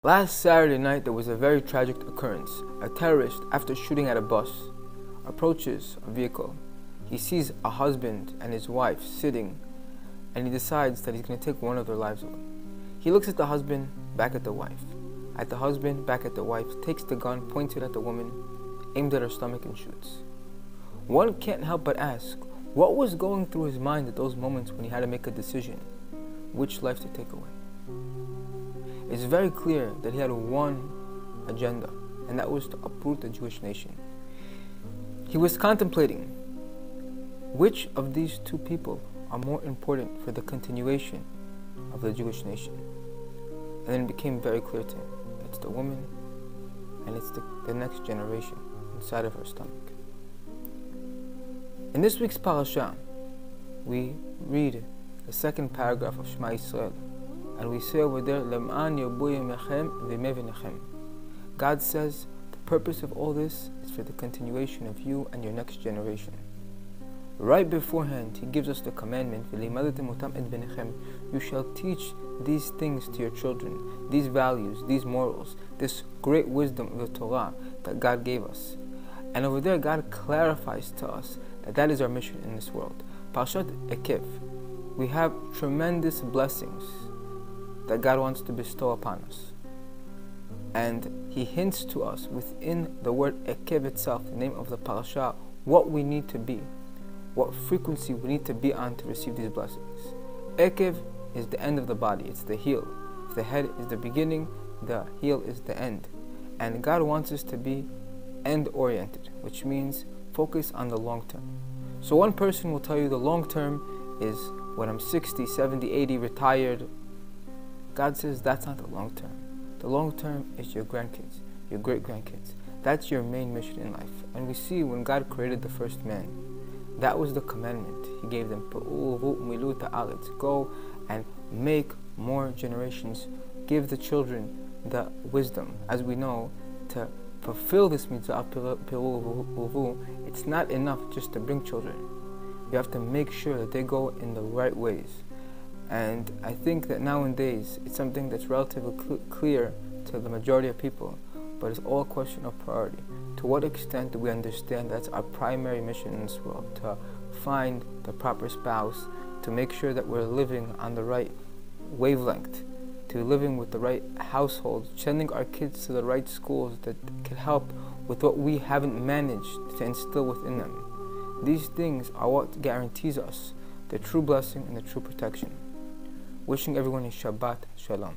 Last Saturday night, there was a very tragic occurrence. A terrorist, after shooting at a bus, approaches a vehicle. He sees a husband and his wife sitting, and he decides that he's going to take one of their lives away. He looks at the husband, back at the wife. At the husband, back at the wife, takes the gun, points it at the woman, aims at her stomach, and shoots. One can't help but ask, what was going through his mind at those moments when he had to make a decision, which life to take away? It's very clear that he had one agenda, and that was to uproot the Jewish nation. He was contemplating which of these two people are more important for the continuation of the Jewish nation. And then it became very clear to him. It's the woman, and it's the next generation inside of her stomach. In this week's Parashat, we read the second paragraph of Shema Yisrael, and we say over there, Lem'an Yerbu Yemechem V'Yemei V'nechem. God says, the purpose of all this is for the continuation of you and your next generation. Right beforehand, He gives us the commandment, you shall teach these things to your children, these values, these morals, this great wisdom of the Torah that God gave us. And over there, God clarifies to us that that is our mission in this world. Parashat Eikev, we have tremendous blessings that God wants to bestow upon us. And He hints to us within the word Eikev itself, the name of the parasha, what we need to be, what frequency we need to be on to receive these blessings. Eikev is the end of the body, it's the heel. If the head is the beginning, the heel is the end. And God wants us to be end-oriented, which means focus on the long term. So one person will tell you the long term is when I'm 60, 70, 80, retired. God says that's not the long term. The long term is your grandkids, your great-grandkids. That's your main mission in life. And we see when God created the first man, that was the commandment He gave them. Go and make more generations. Give the children the wisdom. As we know, to fulfill this mitzvah, it's not enough just to bring children. You have to make sure that they go in the right ways. And I think that nowadays, it's something that's relatively clear to the majority of people, but it's all a question of priority. To what extent do we understand that's our primary mission in this world? To find the proper spouse, to make sure that we're living on the right wavelength, to living with the right households, sending our kids to the right schools that can help with what we haven't managed to instill within them. These things are what guarantees us the true blessing and the true protection. Wishing everyone a Shabbat Shalom.